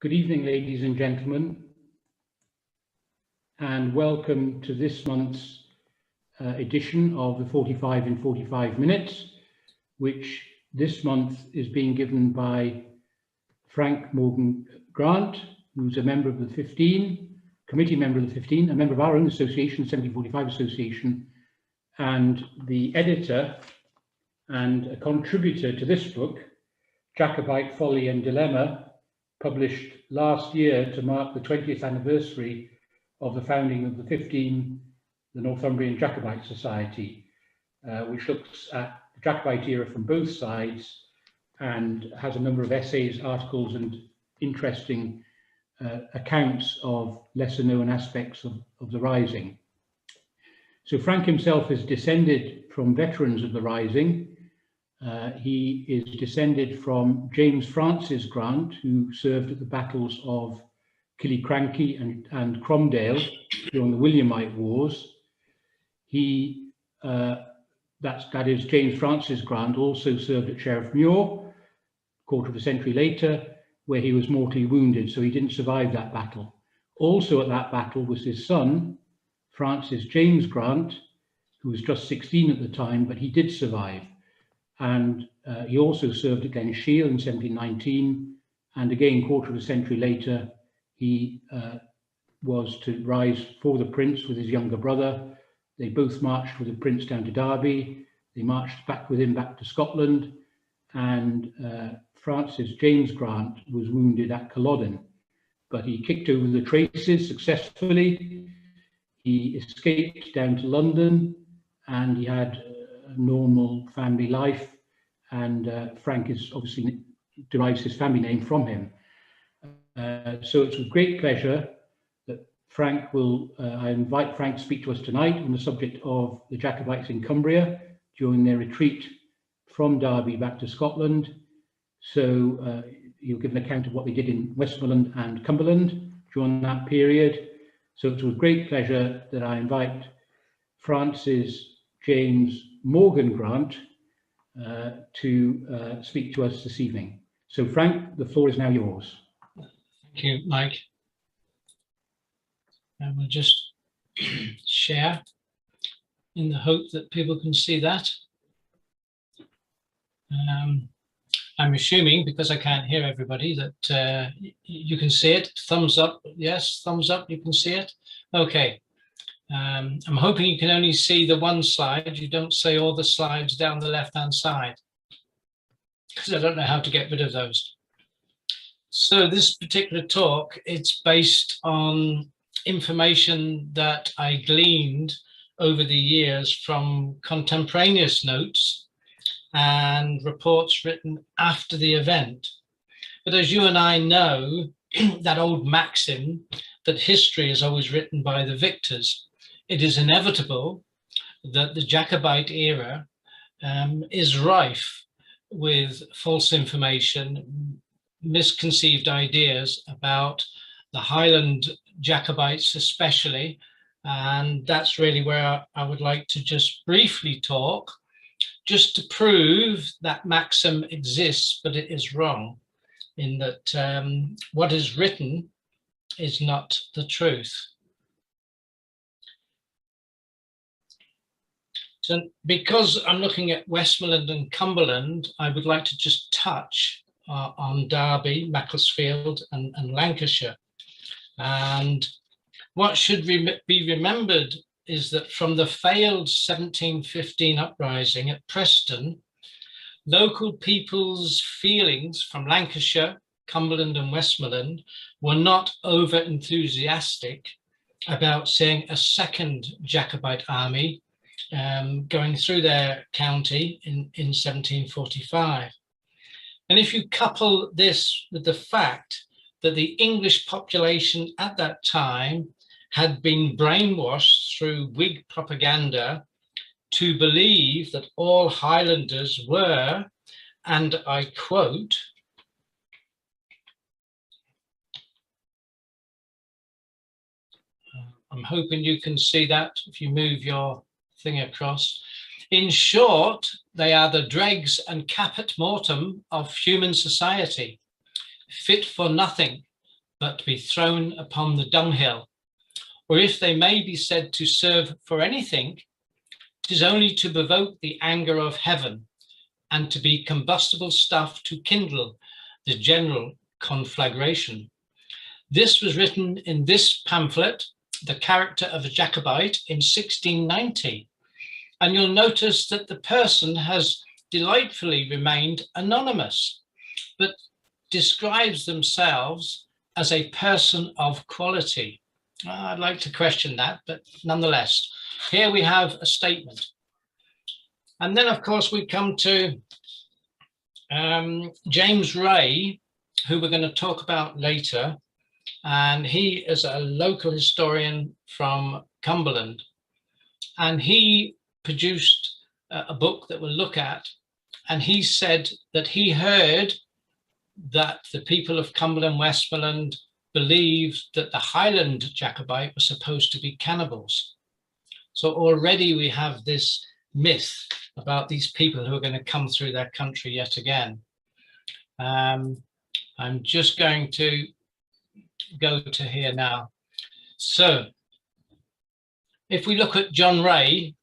Good evening, ladies and gentlemen, and welcome to this month's edition of the 45 in 45 minutes, which this month is being given by Frank Morgan Grant, who's a member of the 15, committee member of the 15, a member of our own association, 1745 Association, and the editor and a contributor to this book, Jacobite Folly and Dilemma, published last year to mark the 20th anniversary of the founding of the Northumbrian Jacobite Society, which looks at the Jacobite era from both sides and has a number of essays, articles, and interesting accounts of lesser known aspects of the Rising. So Frank himself is descended from veterans of the Rising. He is descended from James Francis Grant, who served at the battles of Killiecrankie and Cromdale during the Williamite Wars. That is James Francis Grant, also served at Sheriff Muir, quarter of a century later, where he was mortally wounded, so he didn't survive that battle. Also at that battle was his son, Francis James Grant, who was just 16 at the time, but he did survive. And he also served at Lochiel in 1719, and again, quarter of a century later, he was to rise for the Prince with his younger brother. They both marched with the Prince down to Derby. They marched back with him back to Scotland, and Francis James Grant was wounded at Culloden, but he kicked over the traces successfully. He escaped down to London, and he had a normal family life, and Frank is obviously derives his family name from him. So it's with great pleasure that Frank will, I invite Frank to speak to us tonight on the subject of the Jacobites in Cumbria during their retreat from Derby back to Scotland. So he'll give an account of what they did in Westmorland and Cumberland during that period. So it's with great pleasure that I invite Francis James Morgan Grant to speak to us this evening. So Frank, the floor is now yours. Thank you, Mike. And we'll just share in the hope that people can see that. I'm assuming, because I can't hear everybody, that you can see it. Thumbs up, yes, thumbs up, you can see it. Okay. I'm hoping you can only see the one slide. You don't see all the slides down the left-hand side, because I don't know how to get rid of those. So this particular talk, it's based on information that I gleaned over the years from contemporaneous notes and reports written after the event. But as you and I know, that old maxim that history is always written by the victors, it is inevitable that the Jacobite era is rife with false information, misconceived ideas about the Highland Jacobites especially, and that's really where I would like to just briefly talk, just to prove that maxim exists, but it is wrong, in that what is written is not the truth. So because I'm looking at Westmorland and Cumberland, I would like to just touch on Derby, Macclesfield and Lancashire. And what should be remembered is that from the failed 1715 uprising at Preston, local people's feelings from Lancashire, Cumberland and Westmorland were not over enthusiastic about seeing a second Jacobite army going through their county in 1745. And if you couple this with the fact that the English population at that time had been brainwashed through Whig propaganda to believe that all Highlanders were, and I quote, I'm hoping you can see that if you move your thing across. In short, they are the dregs and caput mortuum of human society, fit for nothing but to be thrown upon the dunghill. Or if they may be said to serve for anything, it is only to provoke the anger of heaven, and to be combustible stuff to kindle the general conflagration. This was written in this pamphlet, The Character of a Jacobite, in 1690. And you'll notice that the person has delightfully remained anonymous, but describes themselves as a person of quality. I'd like to question that, but nonetheless, here we have a statement. And then, of course, we come to James Ray, who we're going to talk about later. And he is a local historian from Cumberland. And he produced a book that we'll look at. And he said that he heard that the people of Cumberland and Westmorland believed that the Highland Jacobite was supposed to be cannibals. So already we have this myth about these people who are going to come through their country yet again. I'm just going to go to here now. So if we look at John Ray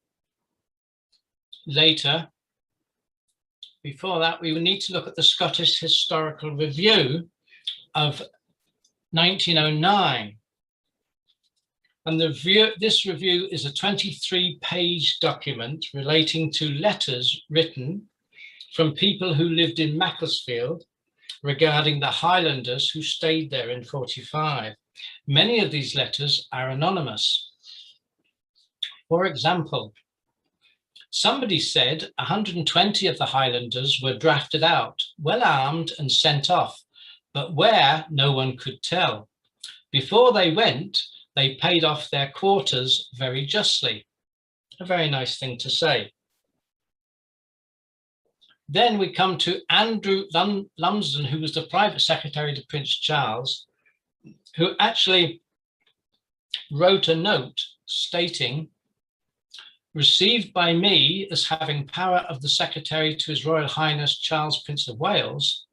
later, before that, we would need to look at the Scottish Historical Review of 1909. And this review is a 23-page document relating to letters written from people who lived in Macclesfield regarding the Highlanders who stayed there in 45. Many of these letters are anonymous. For example, somebody said 120 of the Highlanders were drafted out, well armed and sent off, but where no one could tell. Before they went, they paid off their quarters very justly. A very nice thing to say. Then we come to Andrew Lumsden, who was the private secretary to Prince Charles, who actually wrote a note stating, received by me as having power of the secretary to His Royal Highness Charles Prince of Wales,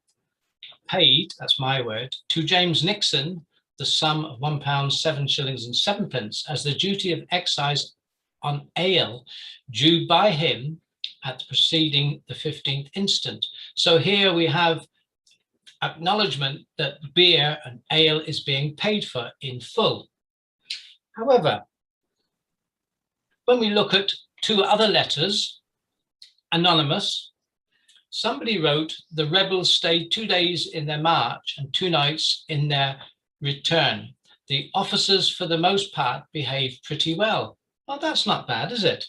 paid, that's my word, to James Nixon the sum of £1 7 shillings and 7 as the duty of excise on ale due by him at the preceding the 15th instant. So here we have acknowledgement that beer and ale is being paid for in full. However, when we look at two other letters, anonymous, somebody wrote, the rebels stayed 2 days in their march and 2 nights in their return. The officers, for the most part, behaved pretty well. Well, that's not bad, is it?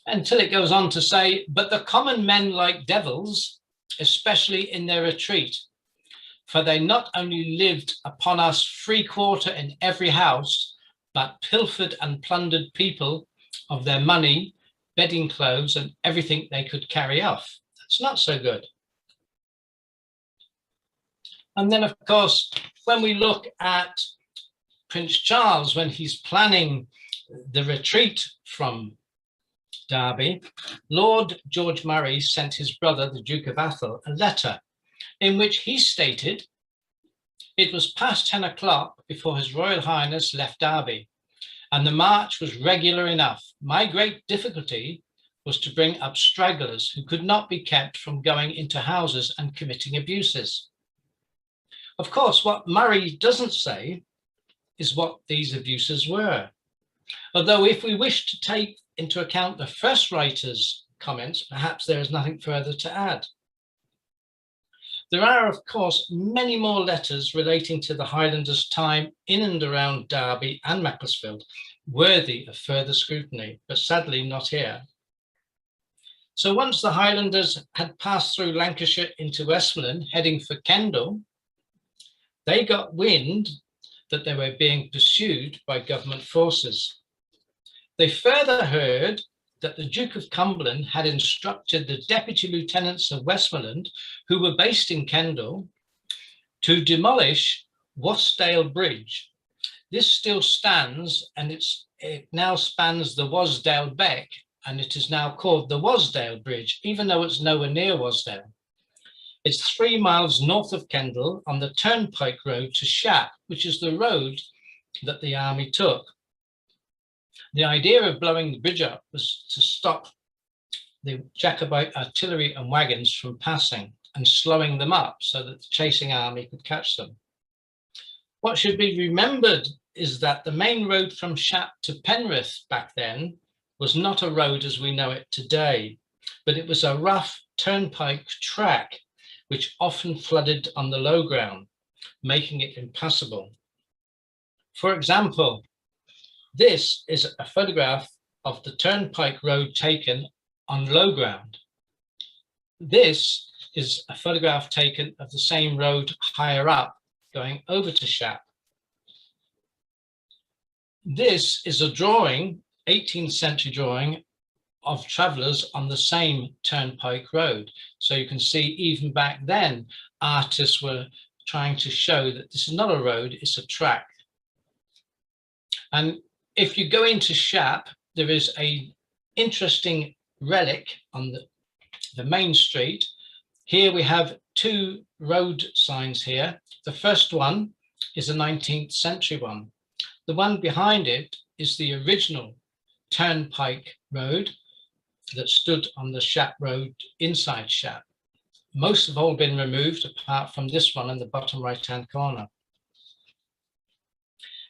Until it goes on to say, but the common men like devils, especially in their retreat, for they not only lived upon us free quarter in every house, but pilfered and plundered people of their money, bedding clothes, and everything they could carry off. That's not so good. And then, of course, when we look at Prince Charles, when he's planning the retreat from Derby, Lord George Murray sent his brother, the Duke of Atholl, a letter in which he stated, it was past 10 o'clock before His Royal Highness left Derby, and the march was regular enough. My great difficulty was to bring up stragglers who could not be kept from going into houses and committing abuses. Of course, what Murray doesn't say is what these abuses were. Although if we wish to take into account the first writer's comments, perhaps there is nothing further to add. There are, of course, many more letters relating to the Highlanders' time in and around Derby and Macclesfield, worthy of further scrutiny, but sadly not here. So once the Highlanders had passed through Lancashire into Westmorland, heading for Kendal, they got wind that they were being pursued by government forces. They further heard that the Duke of Cumberland had instructed the deputy lieutenants of Westmorland, who were based in Kendal, to demolish Wasdale Bridge. This still stands, and it now spans the Wasdale Beck, and it is now called the Wasdale Bridge, even though it's nowhere near Wasdale. It's 3 miles north of Kendal on the Turnpike Road to Shap, which is the road that the army took. The idea of blowing the bridge up was to stop the Jacobite artillery and wagons from passing and slowing them up so that the chasing army could catch them. What should be remembered is that the main road from Shap to Penrith back then was not a road as we know it today, but it was a rough turnpike track which often flooded on the low ground, making it impassable. For example, this is a photograph of the turnpike road taken on low ground. This is a photograph taken of the same road higher up, going over to Shap. This is a drawing, 18th century drawing, of travellers on the same turnpike road. So you can see even back then, artists were trying to show that this is not a road, it's a track. And if you go into Shap, there is an interesting relic on the main street. Here we have 2 road signs here. The first one is a 19th century one. The one behind it is the original turnpike road that stood on the Shap Road inside Shap. Most have all been removed apart from this one in the bottom right-hand corner.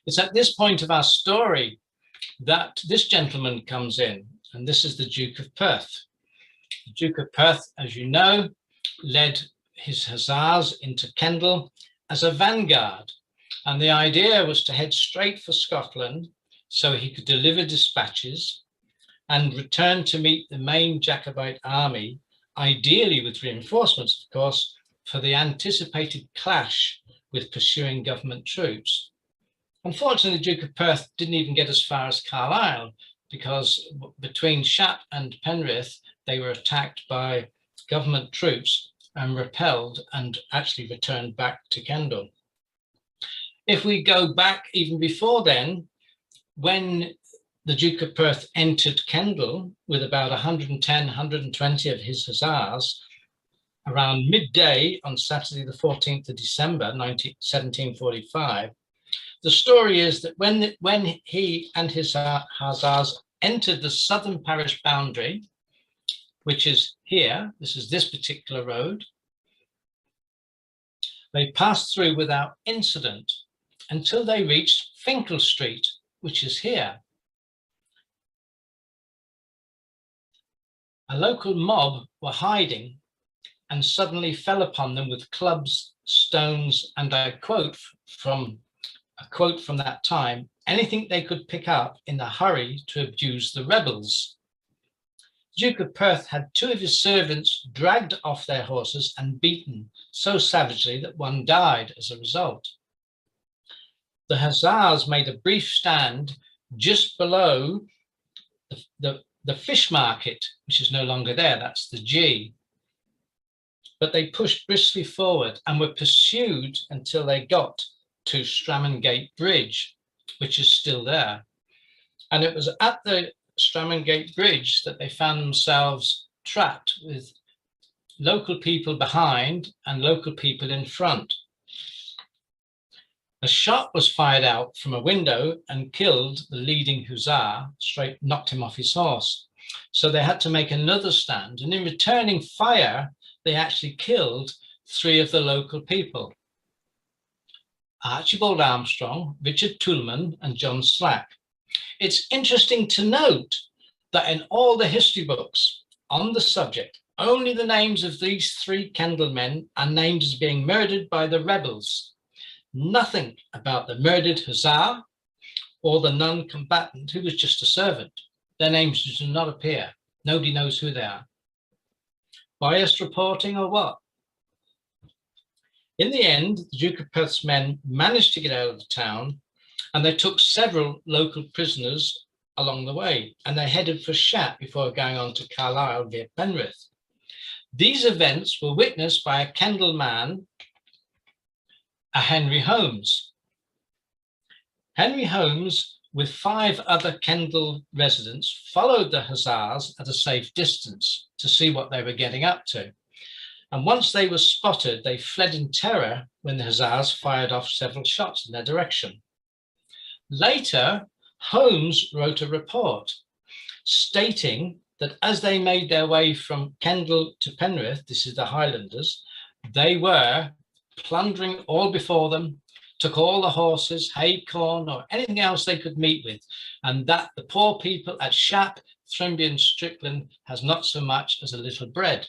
It's at this point of our story that this gentleman comes in, and this is the Duke of Perth. The Duke of Perth, as you know, led his hussars into Kendal as a vanguard, and the idea was to head straight for Scotland so he could deliver dispatches and return to meet the main Jacobite army, ideally with reinforcements, of course, for the anticipated clash with pursuing government troops. Unfortunately, the Duke of Perth didn't even get as far as Carlisle, because between Shap and Penrith, they were attacked by government troops and repelled and actually returned back to Kendal. If we go back even before then, when the Duke of Perth entered Kendal with about 110, 120 of his hussars around midday on Saturday the 14th of December, 1745, the story is that when he and his hussars entered the southern parish boundary, which is here, this is this particular road, they passed through without incident until they reached Finkel Street, which is here. A local mob were hiding and suddenly fell upon them with clubs, stones, and I quote from that time, anything they could pick up in a hurry to abuse the rebels. Duke of Perth had 2 of his servants dragged off their horses and beaten so savagely that one died as a result. The hussars made a brief stand just below the fish market, which is no longer there, that's the G. But they pushed briskly forward and were pursued until they got to Stramongate Bridge, which is still there. And it was at the Stramongate Bridge that they found themselves trapped with local people behind and local people in front. A shot was fired out from a window and killed the leading hussar, straight knocked him off his horse. So they had to make another stand, and in returning fire, they actually killed 3 of the local people: Archibald Armstrong, Richard Toulman, and John Slack. It's interesting to note that in all the history books on the subject, only the names of these 3 Kendal men are named as being murdered by the rebels. Nothing about the murdered hussar or the non-combatant who was just a servant. Their names do not appear. Nobody knows who they are. Biased reporting or what? In the end, the Duke of Perth's men managed to get out of the town, and they took several local prisoners along the way, and they headed for Shap before going on to Carlisle via Penrith. These events were witnessed by a Kendal man, a Henry Holmes. Henry Holmes, with 5 other Kendal residents, followed the hussars at a safe distance to see what they were getting up to. And once they were spotted, they fled in terror when the hussars fired off several shots in their direction. Later, Holmes wrote a report stating that as they made their way from Kendal to Penrith, this is the Highlanders, they were plundering all before them, took all the horses, hay, corn, or anything else they could meet with, and that the poor people at Shap, Trimby and Strickland has not so much as a little bread.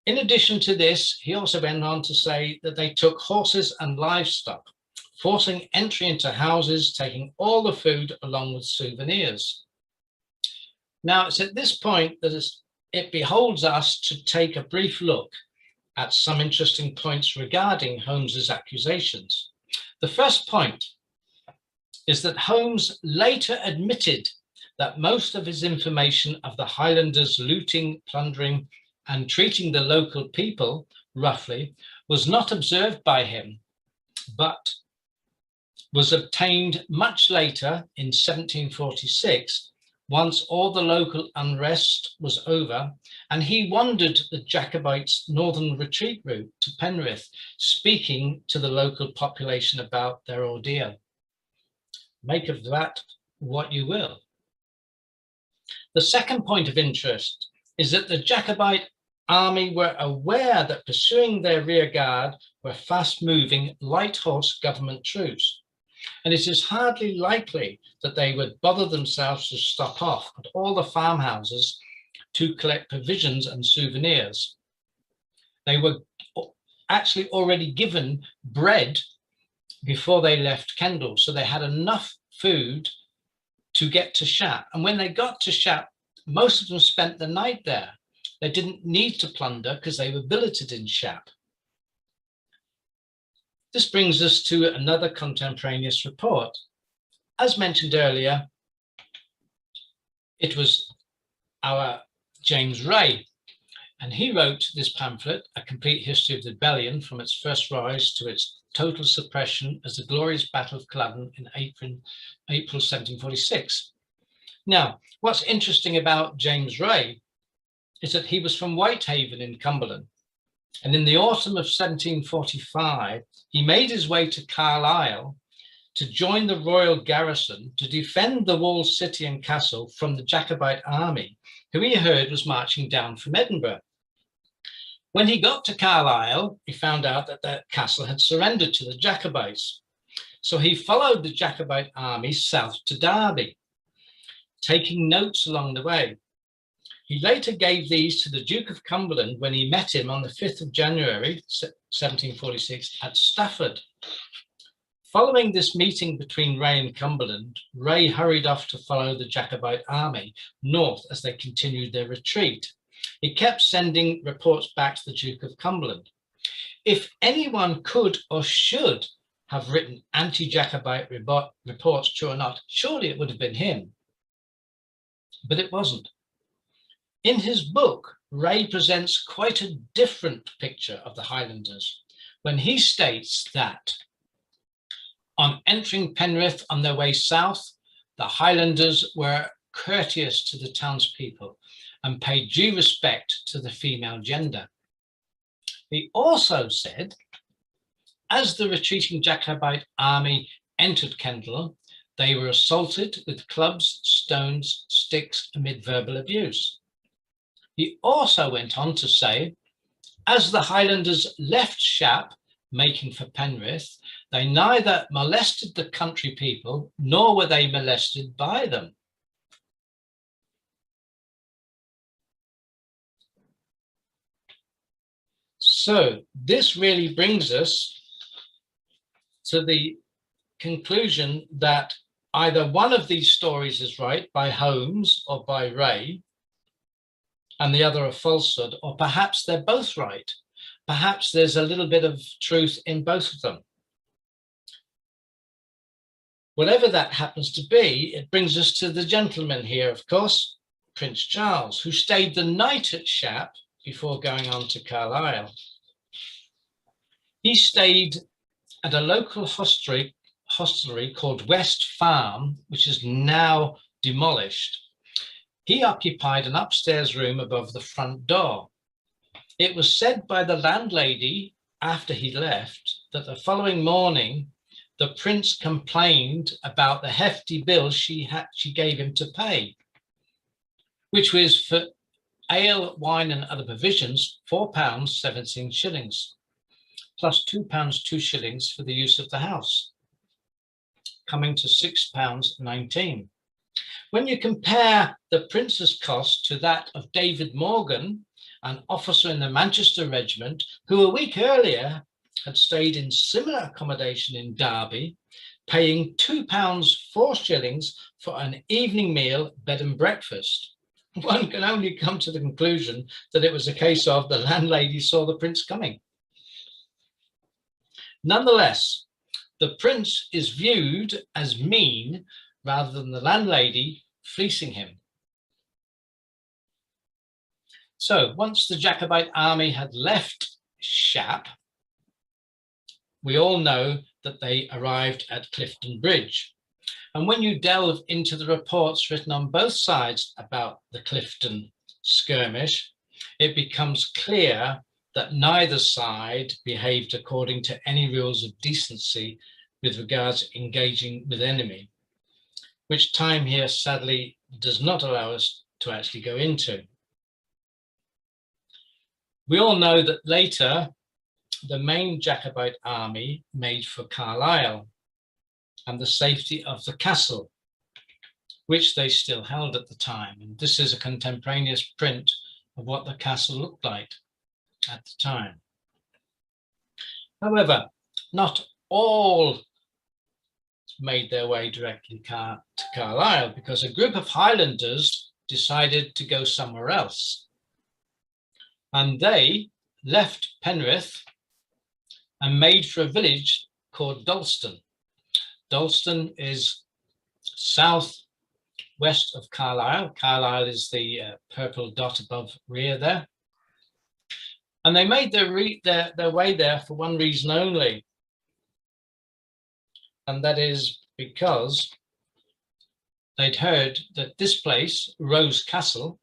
In addition to this, he also went on to say that they took horses and livestock, forcing entry into houses, taking all the food along with souvenirs. Now, it's at this point that it beholds us to take a brief look at some interesting points regarding Holmes's accusations. The first point is that Holmes later admitted that most of his information of the Highlanders looting, plundering, and treating the local people roughly was not observed by him, but was obtained much later in 1746, once all the local unrest was over, and he wandered the Jacobites' northern retreat route to Penrith, speaking to the local population about their ordeal. Make of that what you will. The second point of interest is that the Jacobite army were aware that pursuing their rear guard were fast-moving light horse government troops, and it is hardly likely that they would bother themselves to stop off at all the farmhouses to collect provisions and souvenirs. They were actually already given bread before they left Kendal, so they had enough food to get to Shap. And when they got to Shap, most of them spent the night there. They didn't need to plunder because they were billeted in Shap. This brings us to another contemporaneous report. As mentioned earlier, it was our James Ray, and he wrote this pamphlet, A Complete History of the Rebellion, from its first rise to its total suppression as the glorious Battle of Culloden in April 1746. Now, what's interesting about James Ray is that he was from Whitehaven in Cumberland, and in the autumn of 1745, he made his way to Carlisle to join the royal garrison to defend the walled city and castle from the Jacobite army, who he heard was marching down from Edinburgh. When he got to Carlisle, he found out that the castle had surrendered to the Jacobites. So he followed the Jacobite army south to Derby, taking notes along the way. He later gave these to the Duke of Cumberland when he met him on the 5th of January, 1746, at Stafford. Following this meeting between Ray and Cumberland, Ray hurried off to follow the Jacobite army north as they continued their retreat. He kept sending reports back to the Duke of Cumberland. If anyone could or should have written anti-Jacobite reports, true or not, surely it would have been him. But it wasn't. In his book, Ray presents quite a different picture of the Highlanders when he states that on entering Penrith on their way south, the Highlanders were courteous to the townspeople and paid due respect to the female gender. He also said, as the retreating Jacobite army entered Kendal, they were assaulted with clubs, stones, sticks amid verbal abuse. He also went on to say, as the Highlanders left Shap, making for Penrith, they neither molested the country people, nor were they molested by them. So this really brings us to the conclusion that either one of these stories is right, by Holmes or by Ray, and the other a falsehood, or perhaps they're both right. Perhaps there's a little bit of truth in both of them. Whatever that happens to be, it brings us to the gentleman here, of course, Prince Charles, who stayed the night at Shap before going on to Carlisle. He stayed at a local hostelry called West Farm, which is now demolished. He occupied an upstairs room above the front door. It was said by the landlady after he left that the following morning, the prince complained about the hefty bill she gave him to pay, which was for ale, wine and other provisions, £4 17 shillings, plus £2 2 shillings for the use of the house, coming to £6 19. When you compare the prince's cost to that of David Morgan, an officer in the Manchester Regiment, who a week earlier had stayed in similar accommodation in Derby, paying £2 4 shillings for an evening meal, bed and breakfast, one can only come to the conclusion that it was a case of the landlady saw the prince coming. Nonetheless, the prince is viewed as mean rather than the landlady fleecing him. So once the Jacobite army had left Shap, we all know that they arrived at Clifton Bridge. And when you delve into the reports written on both sides about the Clifton skirmish, it becomes clear that neither side behaved according to any rules of decency with regards to engaging with enemy, which time here sadly does not allow us to actually go into. We all know that later the main Jacobite army made for Carlisle and the safety of the castle, which they still held at the time. And this is a contemporaneous print of what the castle looked like at the time. However, not all made their way directly to Carlisle, because a group of Highlanders decided to go somewhere else. And they left Penrith and made for a village called Dalston. Dalston is southwest of Carlisle. Carlisle is the purple dot above rear there. And they made their way there for one reason only. And that is because they'd heard that this place, Rose Castle,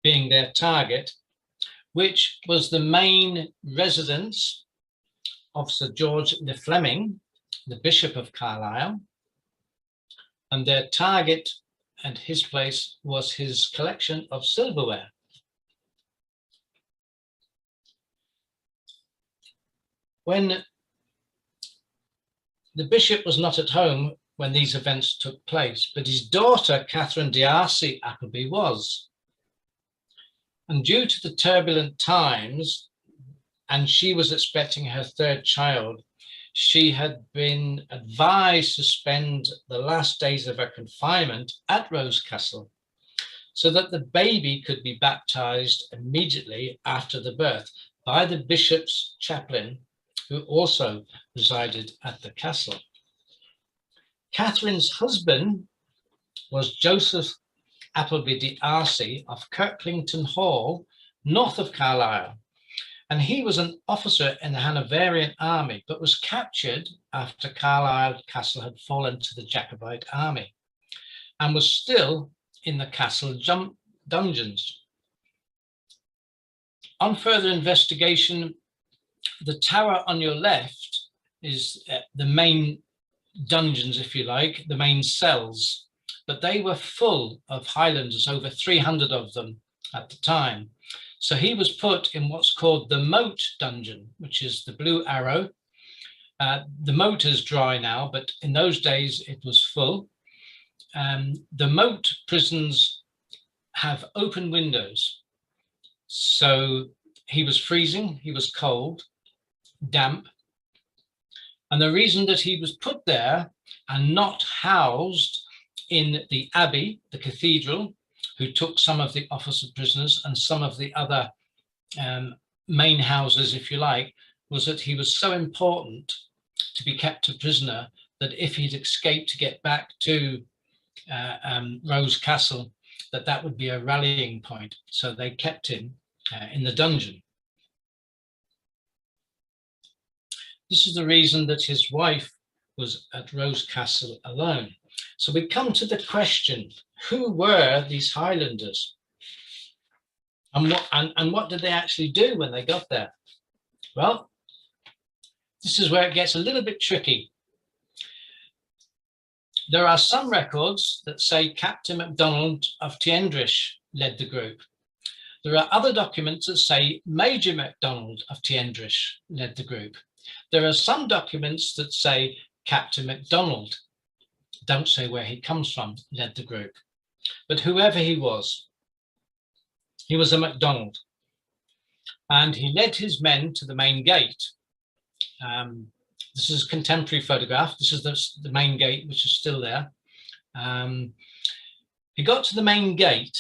being their target, which was the main residence of Sir George Le Fleming, the Bishop of Carlisle, and their target and his place was his collection of silverware. When the bishop was not at home when these events took place, but his daughter, Catherine D'Arcy Appleby, was. And due to the turbulent times, and she was expecting her third child, she had been advised to spend the last days of her confinement at Rose Castle so that the baby could be baptized immediately after the birth by the bishop's chaplain, who also resided at the castle. Catherine's husband was Joseph Appleby D'Arcy of Kirklington Hall, north of Carlisle, and he was an officer in the Hanoverian army, but was captured after Carlisle Castle had fallen to the Jacobite army, and was still in the castle dungeons. On further investigation, the tower on your left is the main dungeons, if you like, the main cells, but they were full of Highlanders, over 300 of them at the time. So he was put in what's called the moat dungeon, which is the blue arrow. The moat is dry now, but in those days it was full. The moat prisons have open windows. So he was freezing, he was cold, damp. And the reason that he was put there and not housed in the abbey, the cathedral, who took some of the officer prisoners and some of the other main houses, if you like, was that he was so important to be kept a prisoner that if he'd escaped to get back to Rose Castle, that would be a rallying point. So they kept him in the dungeon. This is the reason that his wife was at Rose Castle alone. So we come to the question, who were these Highlanders? And what did they actually do when they got there? Well, this is where it gets a little bit tricky. There are some records that say Captain MacDonald of Tiendrish led the group. There are other documents that say Major MacDonald of Tiendrish led the group. There are some documents that say Captain MacDonald, don't say where he comes from, led the group. But whoever he was a MacDonald. And he led his men to the main gate. This is a contemporary photograph. This is the main gate, which is still there. He got to the main gate,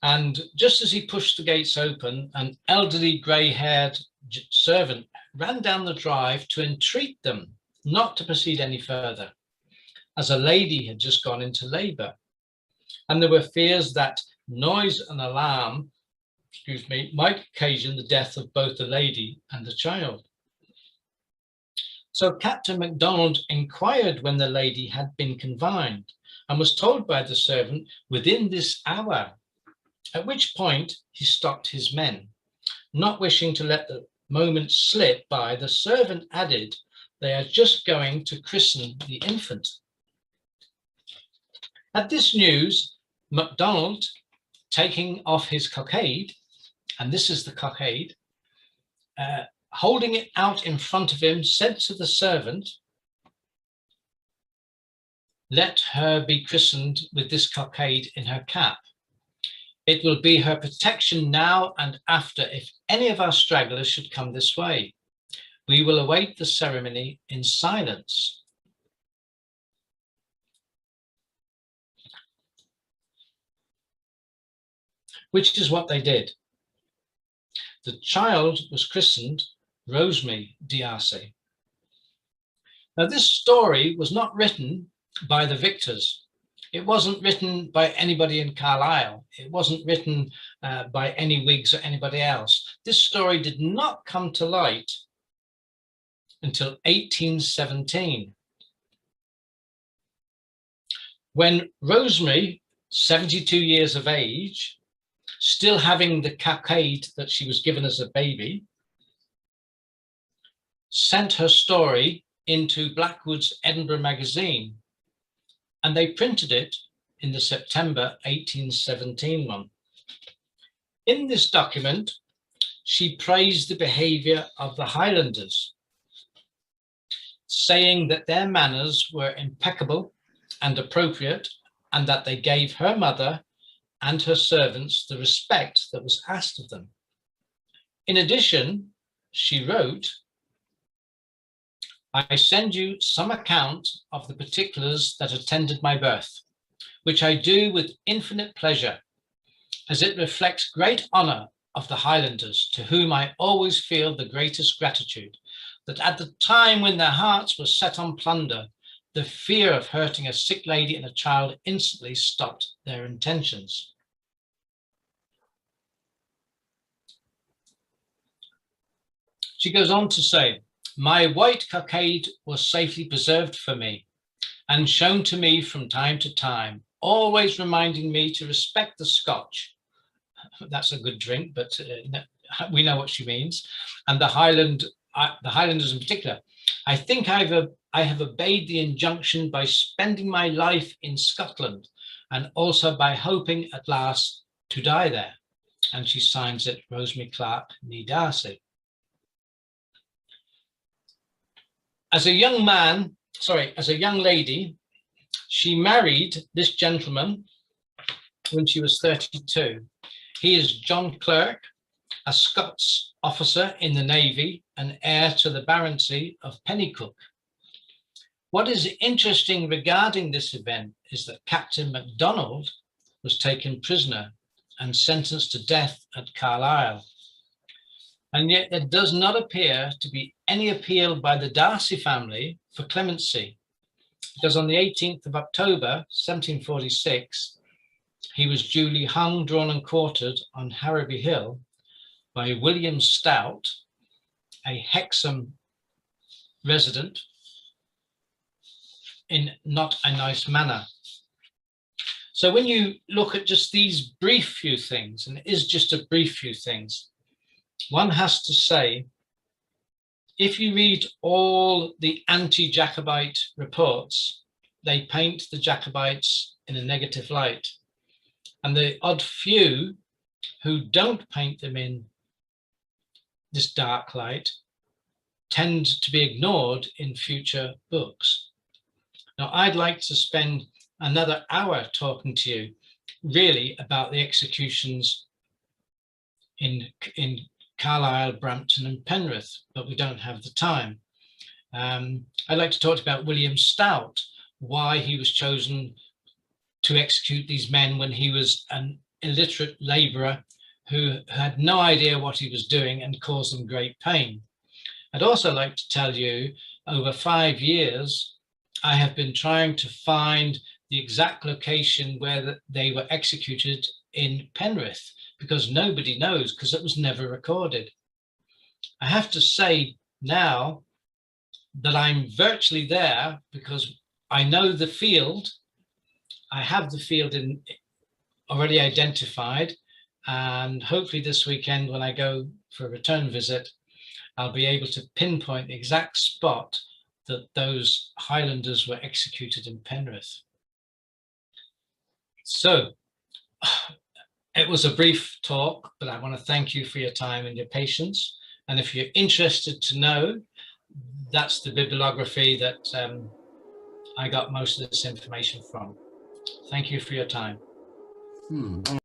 and just as he pushed the gates open, an elderly grey-haired servant ran down the drive to entreat them not to proceed any further, as a lady had just gone into labour. And there were fears that noise and alarm, might occasion the death of both the lady and the child. So Captain MacDonald inquired when the lady had been confined and was told by the servant within this hour, at which point he stopped his men. Not wishing to let the moment slip by, the servant added, "They are just going to christen the infant." At this news, MacDonald, taking off his cockade, and this is the cockade, holding it out in front of him, said to the servant, "Let her be christened with this cockade in her cap. It will be her protection now and after if any of our stragglers should come this way. We will await the ceremony in silence." Which is what they did. The child was christened Rosemary D'Arcy. Now, this story was not written by the victors. It wasn't written by anybody in Carlisle. It wasn't written by any Whigs or anybody else. This story did not come to light until 1817, when Rosemary, 72 years of age, still having the cockade that she was given as a baby, sent her story into Blackwood's Edinburgh magazine, and they printed it in the September 1817 one. In this document, she praised the behaviour of the Highlanders, saying that their manners were impeccable and appropriate, and that they gave her mother and her servants the respect that was asked of them. In addition, she wrote, "I send you some account of the particulars that attended my birth, which I do with infinite pleasure, as it reflects great honour of the Highlanders, to whom I always feel the greatest gratitude, that at the time when their hearts were set on plunder, the fear of hurting a sick lady and a child instantly stopped their intentions." She goes on to say, "My white cockade was safely preserved for me and shown to me from time to time, always reminding me to respect the Scotch." That's a good drink, but we know what she means. And the Highlanders in particular. "I think I have obeyed the injunction by spending my life in Scotland, and also by hoping at last to die there." And she signs it, Rosemary Clark nee D'Arcy. As a young lady, she married this gentleman when she was 32. He is John Clerk, a Scots officer in the Navy and heir to the baronetcy of Pennycook. What is interesting regarding this event is that Captain MacDonald was taken prisoner and sentenced to death at Carlisle. And yet there does not appear to be any appeal by the D'Arcy family for clemency, because on the 18th of October, 1746, he was duly hung, drawn and quartered on Harrowby Hill by William Stout, a Hexham resident, in not a nice manner. So when you look at just these brief few things, and it is just a brief few things, one has to say, if you read all the anti-Jacobite reports, they paint the Jacobites in a negative light. And the odd few who don't paint them in this dark light tend to be ignored in future books. Now, I'd like to spend another hour talking to you really about the executions in Carlisle, Brampton and Penrith, but we don't have the time. I'd like to talk about William Stout, why he was chosen to execute these men when he was an illiterate labourer who had no idea what he was doing and caused them great pain. I'd also like to tell you, over 5 years, I have been trying to find the exact location where they were executed in Penrith, because nobody knows, because it was never recorded. I have to say now that I'm virtually there because I know the field. I have the field already identified, and hopefully this weekend when I go for a return visit, I'll be able to pinpoint the exact spot that those Highlanders were executed in Penrith. So it was a brief talk, but I want to thank you for your time and your patience. And if you're interested to know, that's the bibliography that I got most of this information from. Thank you for your time.